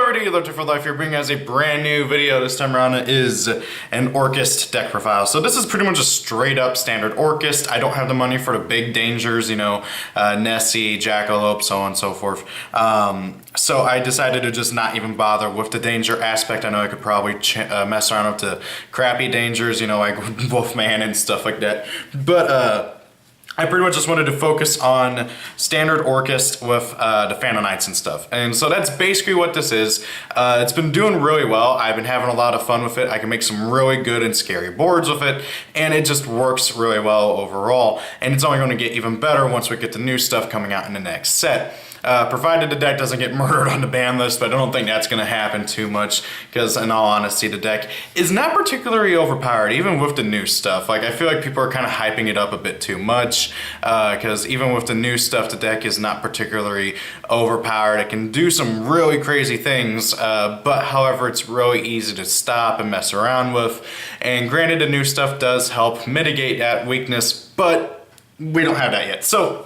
everybody, Lifter for Life here, bringing us a brand new video. This time around it is an Orcust deck profile. So this is pretty much a straight up standard Orcust. I don't have the money for the big dangers, you know, Nessie, Jackalope, so on and so forth. So I decided to just not even bother with the danger aspect. I know I could probably mess around with the crappy dangers, you know, like Wolfman and stuff like that. But I pretty much just wanted to focus on standard Orcust with the Phantom and stuff. And so that's basically what this is. It's been doing really well. I've been having a lot of fun with it. I can make some really good and scary boards with it, and it just works really well overall. And it's only going to get even better once we get the new stuff coming out in the next set. Provided the deck doesn't get murdered on the ban list, but I don't think that's going to happen too much, because in all honesty, the deck is not particularly overpowered, even with the new stuff. Like, I feel like people are kind of hyping it up a bit too much, because even with the new stuff, the deck is not particularly overpowered. It can do some really crazy things, but however, it's really easy to stop and mess around with. And granted, the new stuff does help mitigate that weakness, but we don't have that yet. So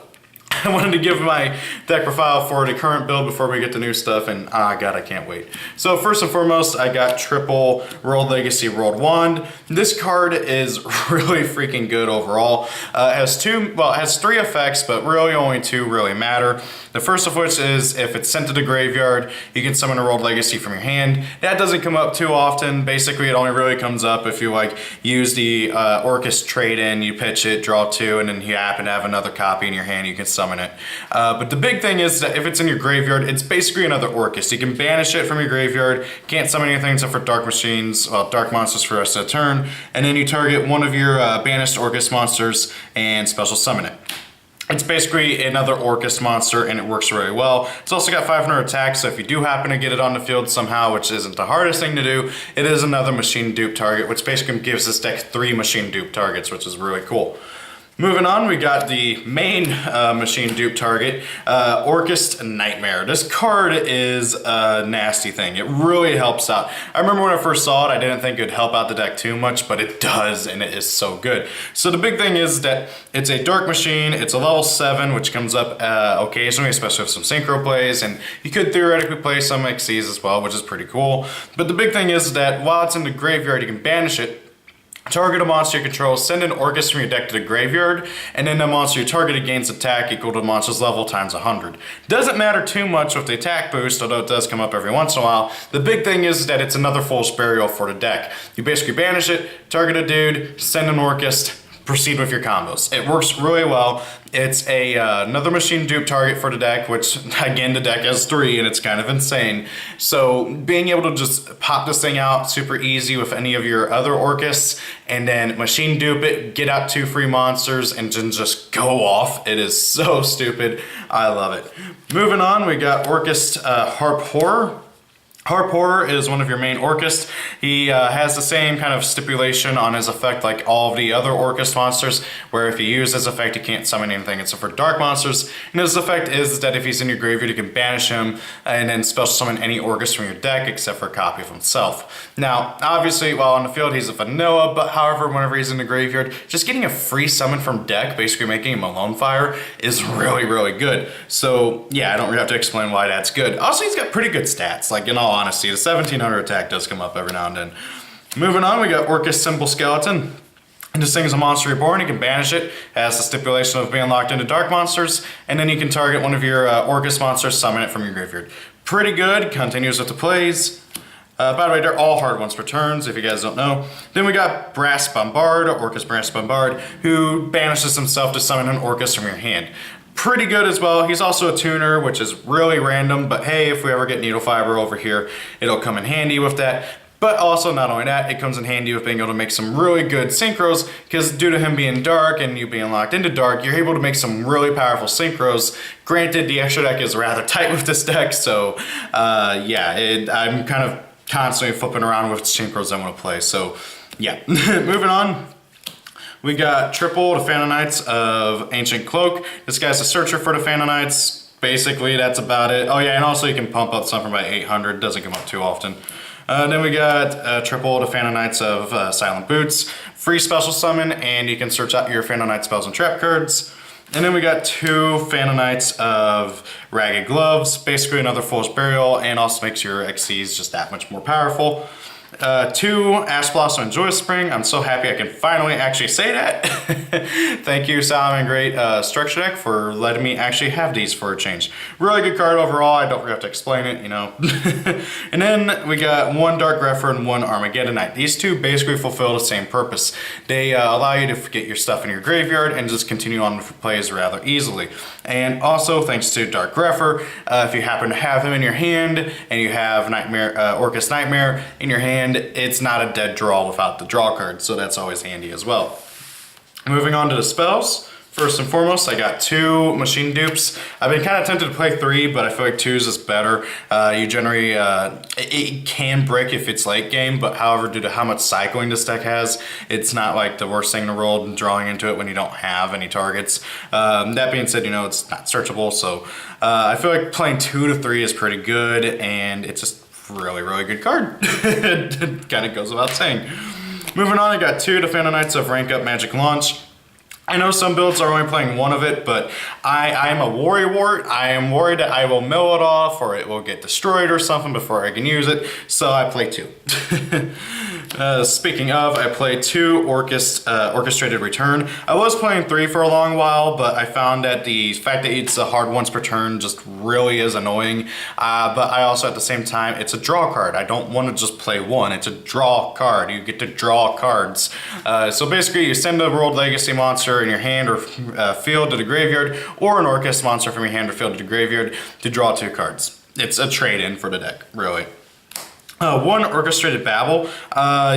I wanted to give my deck profile for the current build before we get the new stuff, and god, I can't wait. So first and foremost, I got triple World Legacy World Wand. This card is really freaking good overall. It has three effects, but really only two really matter. The first of which is if it's sent to the graveyard, you can summon a World Legacy from your hand. That doesn't come up too often. Basically, it only really comes up if you like use the Orcust trade-in, you pitch it, draw two, and then you happen to have another copy in your hand, you can summon it. But the big thing is that if it's in your graveyard, it's basically another Orcust. You can banish it from your graveyard, can't summon anything except for dark machines, well, dark monsters for the rest of the turn, and then you target one of your banished Orcust monsters and special summon it. It's basically another Orcust monster, and it works really well. It's also got 500 attack, so if you do happen to get it on the field somehow, which isn't the hardest thing to do, it is another machine dupe target, which basically gives this deck 3 machine dupe targets, which is really cool. Moving on, we got the main machine dupe target, Orcust Nightmare. This card is a nasty thing. It really helps out. I remember when I first saw it, I didn't think it would help out the deck too much, but it does, and it is so good. So the big thing is that it's a dark machine, it's a level 7, which comes up occasionally, especially with some synchro plays, and you could theoretically play some XCs as well, which is pretty cool. But the big thing is that while it's in the graveyard, you can banish it, target a monster you control, send an Orcust from your deck to the graveyard, and then the monster you target gains attack equal to the monster's level times 100. Doesn't matter too much with the attack boost, although it does come up every once in a while. The big thing is that it's another fool's burial for the deck. You basically banish it, target a dude, send an Orcust, proceed with your combos. It works really well. It's another machine dupe target for the deck, which again, the deck has 3 and it's kind of insane. So being able to just pop this thing out super easy with any of your other Orcusts and then machine dupe it, get out 2 free monsters and then just go off. It is so stupid. I love it. Moving on, we got Orcust Harp Horror. Harp Horror is one of your main Orcust. He has the same kind of stipulation on his effect like all of the other Orcust monsters, where if you use his effect, you can't summon anything except for dark monsters. And his effect is that if he's in your graveyard, you can banish him and then special summon any Orcust from your deck except for a copy of himself. Now, obviously, while on the field, he's a vanilla, but however, whenever he's in the graveyard, just getting a free summon from deck, basically making him a lone fire, is really, really good. So, yeah, I don't really have to explain why that's good. Also, he's got pretty good stats, like in all honesty. The 1700 attack does come up every now and then. Moving on, we got Orcust Simple Skeleton. And this thing is a monster reborn. You can banish it. It has the stipulation of being locked into dark monsters, and then you can target one of your Orcust monsters, summon it from your graveyard. Pretty good. Continues with the plays. By the way, they're all hard ones for turns, if you guys don't know. Then we got Brass Bombard, Orcust Brass Bombard, who banishes himself to summon an Orcust from your hand. Pretty good as well. He's also a tuner, which is really random, but hey, if we ever get Needle Fiber over here, it'll come in handy with that. But also, not only that, it comes in handy with being able to make some really good synchros, because due to him being dark and you being locked into dark, you're able to make some really powerful synchros. Granted, the extra deck is rather tight with this deck, so yeah, I'm kind of constantly flipping around with synchros I want to play, so yeah. Moving on. We got triple the Phantom Knights of Ancient Cloak. This guy's a searcher for the Phantom Knights. Basically, that's about it. Oh yeah, and also you can pump up something by 800. Doesn't come up too often. Then we got triple the Phantom Knights of Silent Boots. Free special summon, and you can search out your Phantom Knight spells and trap cards. And then we got 2 Phantom Knights of Ragged Gloves, basically another Fool's Burial, and also makes your XCs just that much more powerful. 2 Ash Blossom and Joyous Spring. I'm so happy I can finally actually say that. Thank you, Solomon Great Structure Deck, for letting me actually have these for a change. Really good card overall. I don't really have to explain it, you know. And then we got 1 Dark Grepher and 1 Armageddon Knight. These 2 basically fulfill the same purpose. They allow you to get your stuff in your graveyard and just continue on with plays rather easily. And also, thanks to Dark Grepher, if you happen to have him in your hand and you have Nightmare, Orcust Nightmare in your hand, it's not a dead draw without the draw card, so that's always handy as well. Moving on to the spells. First and foremost, I got 2 machine dupes. I've been kind of tempted to play 3, but I feel like 2's is better. You generally, it can break if it's late game, but however, due to how much cycling this deck has, it's not like the worst thing in the world drawing into it when you don't have any targets. That being said, you know, it's not searchable, so I feel like playing 2 to 3 is pretty good, and it's just really, really good card. It kind of goes without saying. Moving on, I got 2 Phantom Knights of Rank Up Magic Launch. I know some builds are only playing 1 of it, but I am a worrywart. I am worried that I will mill it off or it will get destroyed or something before I can use it, so I play 2. Speaking of, I played 2 Orchestrated Return. I was playing 3 for a long while, but I found that the fact that it's a hard once per turn just really is annoying. But I also, at the same time, it's a draw card. I don't want to just play 1. It's a draw card. You get to draw cards. So basically, you send a World Legacy monster in your hand or field to the graveyard, or an Orcust monster from your hand or field to the graveyard to draw 2 cards. It's a trade-in for the deck, really. 1 Orchestrated Babel.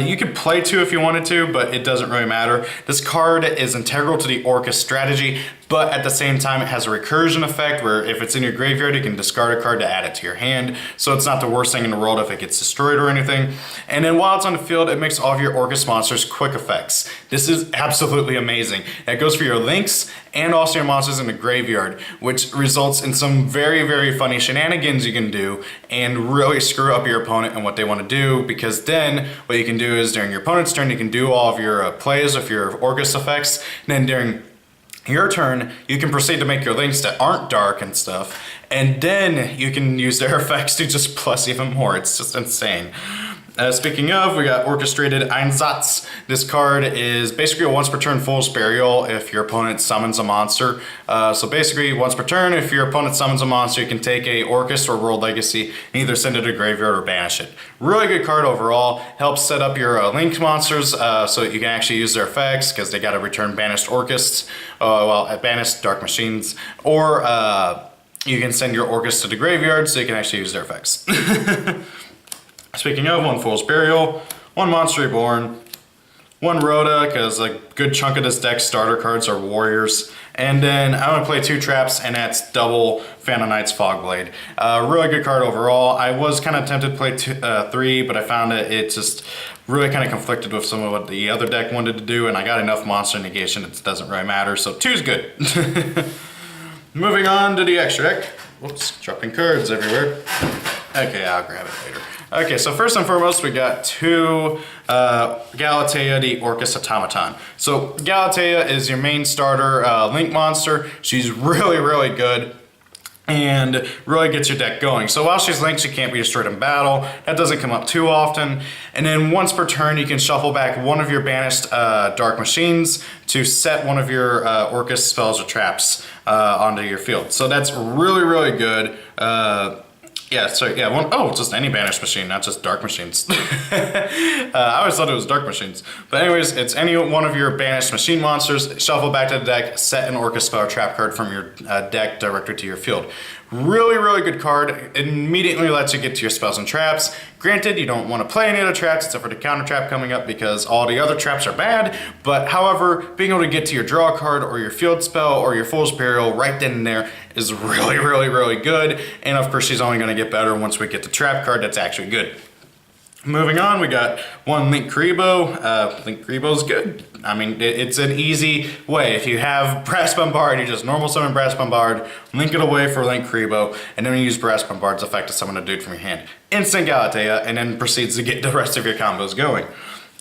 You could play 2 if you wanted to, but it doesn't really matter. This card is integral to the Orcust strategy, but at the same time it has a recursion effect where if it's in your graveyard you can discard a card to add it to your hand, so it's not the worst thing in the world if it gets destroyed or anything. And then while it's on the field, it makes all of your Orcust monsters quick effects. This is absolutely amazing. That goes for your links and also your monsters in the graveyard, which results in some very, very funny shenanigans you can do and really screw up your opponent and what they want to do, because then what you can do is during your opponent's turn you can do all of your plays with your Orcust effects, and then during your turn, you can proceed to make your links that aren't dark and stuff, and then you can use their effects to just plus even more. It's just insane. Speaking of, we got Orchestrated Einsatz. This card is basically a once per turn Fool's Burial if your opponent summons a monster. So basically, once per turn, if your opponent summons a monster, you can take a Orcust or World Legacy and either send it to graveyard or banish it. Really good card overall. Helps set up your Link monsters so that you can actually use their effects, because they got to return banished Orcusts, banished Dark Machines, or you can send your Orcust to the graveyard so you can actually use their effects. Speaking of, 1 Fool's Burial, 1 Monster Reborn, 1 Rhoda, because a good chunk of this deck's starter cards are warriors. And then I'm going to play 2 traps, and that's double Phantom Knight's Fogblade. Really good card overall. I was kind of tempted to play 3, but I found that it just really kind of conflicted with some of what the other deck wanted to do, and I got enough monster negation it doesn't really matter, so 2's good. Moving on to the extra deck. Whoops, dropping cards everywhere. Okay, I'll grab it later. Okay, so first and foremost, we got 2 Galatea, the Orcust Automaton. So Galatea is your main starter Link monster. She's really, really good and really gets your deck going. So while she's linked, she can't be destroyed in battle. That doesn't come up too often. And then once per turn, you can shuffle back one of your banished Dark Machines to set one of your Orcust spells or traps onto your field. So that's really, really good. Just any banished machine, not just dark machines. I always thought it was dark machines. But anyways, it's any one of your banished machine monsters, shuffle back to the deck, set an Orcust spell or trap card from your deck directly to your field. Really, really good card. It immediately lets you get to your spells and traps. Granted, you don't want to play any other traps except for the counter trap coming up because all the other traps are bad. But however, being able to get to your draw card or your field spell or your Fool's Burial right then and there is really, really, really good. And of course, she's only going to get better once we get the trap card that's actually good. Moving on, we got 1 Link Karibo. Link Karibo's good. I mean, it's an easy way. If you have Brass Bombard, you just normal summon Brass Bombard, link it away for Link Karibo, and then you use Brass Bombard's effect to summon a dude from your hand. Instant Galatea, and then proceeds to get the rest of your combos going.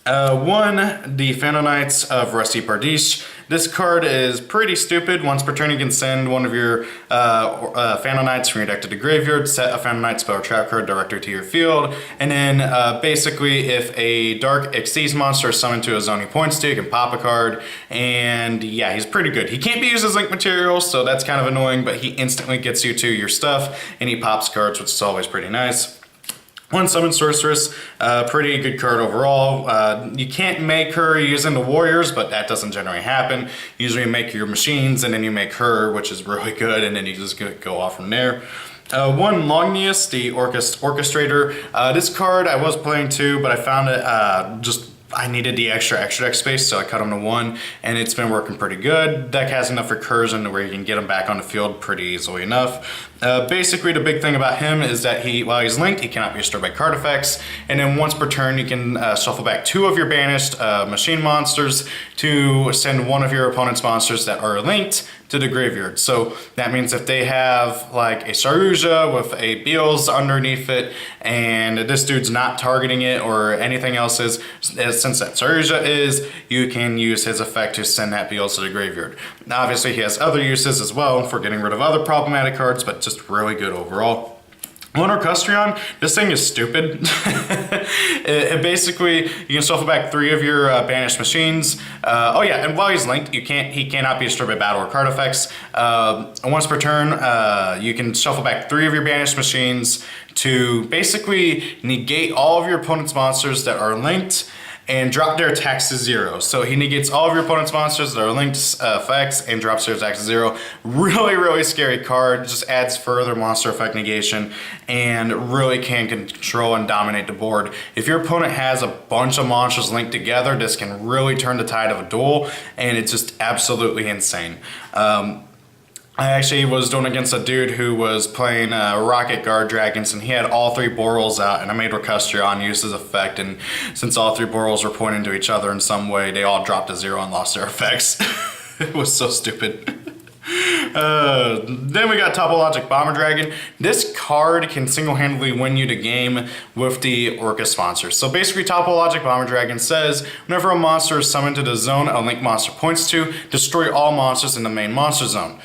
One, the Phantom Knights of Rusty Bardiche. This card is pretty stupid. Once per turn, you can send one of your Phantom Knights from your deck to the graveyard, set a Phantom Knight spell or trap card directly to your field, and then basically if a Dark Xyz monster is summoned to a zone he points to, you can pop a card, and yeah, he's pretty good. He can't be used as link material, so that's kind of annoying, but he instantly gets you to your stuff, and he pops cards, which is always pretty nice. One Summon Sorceress, pretty good card overall. You can't make her using the Warriors, but that doesn't generally happen. Usually you make your machines and then you make her, which is really good, and then you just go off from there. One Lognius, the Orcust Orchestrator. This card I was playing too, but I found it I needed the extra deck space, so I cut him to 1, and it's been working pretty good. Deck has enough recursion to where you can get him back on the field pretty easily enough. Basically, the big thing about him is that while he's linked, he cannot be destroyed by card effects, and then once per turn, you can shuffle back 2 of your banished machine monsters to send one of your opponent's monsters that are linked to the graveyard. So that means if they have like a Saruja with a Beals underneath it and this dude's not targeting it or anything else is, since that Saruja is, you can use his effect to send that Beals to the graveyard. Now, obviously he has other uses as well for getting rid of other problematic cards, but just really good overall. One Orcustrion, this thing is stupid. it basically, you can shuffle back 3 of your banished machines. Oh yeah, and while he's linked, he cannot be destroyed by battle or card effects. Once per turn, you can shuffle back 3 of your banished machines to basically negate all of your opponent's monsters that are linked and drop their attacks to 0. So he negates all of your opponent's monsters that are linked effects and drops their attacks to 0. Really, really scary card. Just adds further monster effect negation and really can control and dominate the board. If your opponent has a bunch of monsters linked together, this can really turn the tide of a duel, and it's just absolutely insane. I actually was doing against a dude who was playing Rocket Guard Dragons, and he had all 3 Borals out, and I made Orcustrion use his effect, and since all 3 Borals were pointing to each other in some way, they all dropped to 0 and lost their effects. It was so stupid. Then we got Topologic Bomber Dragon. This card can single-handedly win you the game with the Orcust sponsor. So basically, Topologic Bomber Dragon says, whenever a monster is summoned to the zone a link monster points to, destroy all monsters in the main monster zone.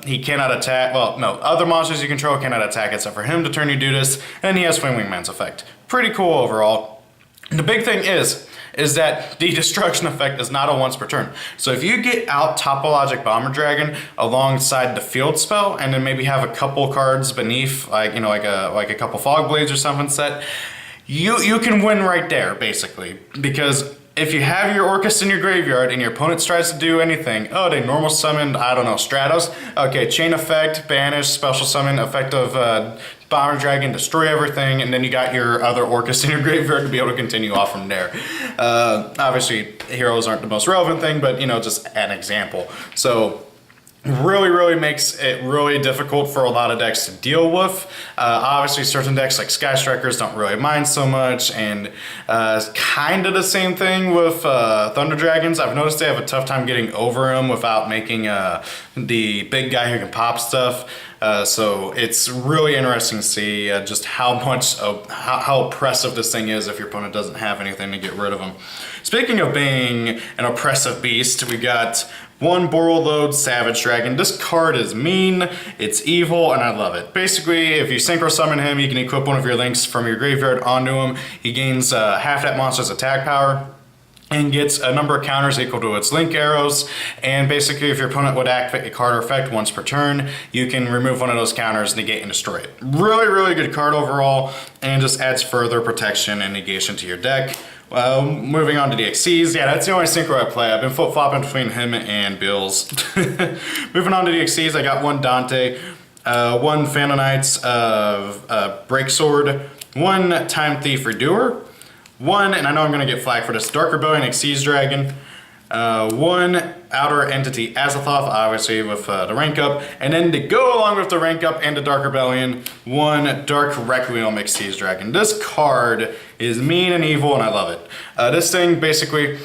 He cannot attack, well, no, other monsters you control cannot attack except for him to turn you do this, and he has Flame Wingman's effect. Pretty cool overall. The big thing is that the destruction effect is not a once per turn. So if you get out Topologic Bomber Dragon alongside the field spell, and then maybe have a couple cards beneath, like a couple Fog Blades or something set, you can win right there basically, because if you have your Orcust in your graveyard and your opponent tries to do anything, oh, they normal summoned, I don't know, Stratos, okay, chain effect, banish, special summon, effect of Bomber Dragon, destroy everything, and then you got your other Orcust in your graveyard to be able to continue off from there. Obviously, heroes aren't the most relevant thing, but just an example. So really makes it really difficult for a lot of decks to deal with. Obviously certain decks like Sky Strikers don't really mind so much, and kind of the same thing with Thunder Dragons. I've noticed they have a tough time getting over them without making the big guy who can pop stuff. So it's really interesting to see just how oppressive this thing is if your opponent doesn't have anything to get rid of them. Speaking of being an oppressive beast, we got one Borreload Savage Dragon. This card is mean, it's evil, and I love it. Basically, if you Synchro Summon him, you can equip one of your links from your graveyard onto him. He gains half that monster's attack power and gets a number of counters equal to its link arrows, and basically if your opponent would activate a card or effect once per turn, you can remove one of those counters, negate, and destroy it. Really good card overall, and just adds further protection and negation to your deck. Moving on to the Xyz, yeah, that's the only synchro I play. I've been flip-flopping between him and Bills. Moving on to the Xyz, I got one Dante, one Phantom Knights of Breaksword, one Time Thief Redoer, one, and I know I'm going to get flack for this, Dark Rebellion Xyz Dragon, one Outer Entity Azathoth, obviously with the rank up, and then to go along with the rank up and the Dark Rebellion, one Dark Requiem Xyz Dragon. This card is mean and evil, and I love it. This thing, basically,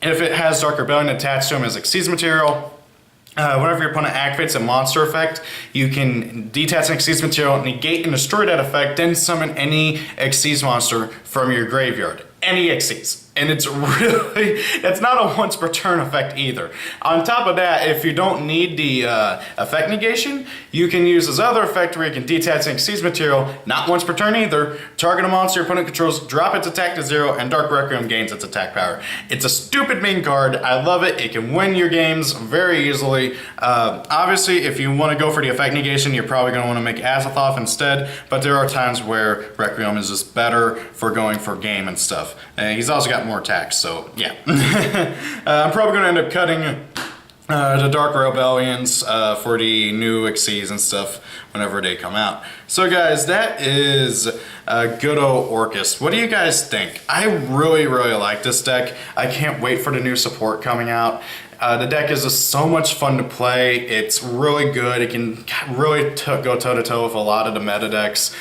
if it has Dark Rebellion attached to him as Xyz material, whenever your opponent activates a monster effect, you can detach an Xyz material, negate and destroy that effect, then summon any Xyz monster from your graveyard. Any Xyz. and it's not a once per turn effect either. On top of that, if you don't need the effect negation, you can use this other effect where you can detach and seize material, not once per turn either, target a monster your opponent controls, drop its attack to 0, and Dark Requiem gains its attack power. It's a stupid main card. I love it. It can win your games very easily. Obviously, if you want to go for the effect negation, you're probably going to want to make Azathoth instead, but there are times where Requiem is just better for going for game and stuff. He's also got more attacks, so yeah. I'm probably going to end up cutting the Dark Rebellions for the new Xyz and stuff whenever they come out. So guys, that is good old Orcust. What do you guys think? I really like this deck. I can't wait for the new support coming out. The deck is just so much fun to play. It's really good. It can really go toe-to-toe with a lot of the meta decks.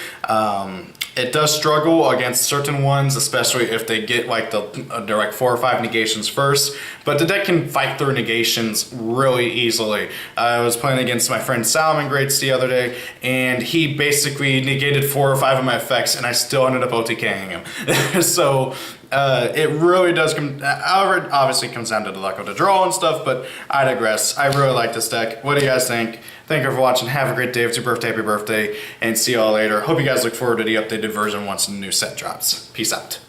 It does struggle against certain ones, especially if they get like they're like 4 or 5 negations first, but the deck can fight through negations really easily. I was playing against my friend Salmon Greats the other day, and he basically negated 4 or 5 of my effects, and I still ended up OTKing him. So it really does obviously comes down to the luck of the draw and stuff, but I digress. I really like this deck. What do you guys think? Thank you for watching. Have a great day. If it's your birthday, happy birthday, and see y'all later. Hope you guys look forward to the updated version once the new set drops. Peace out.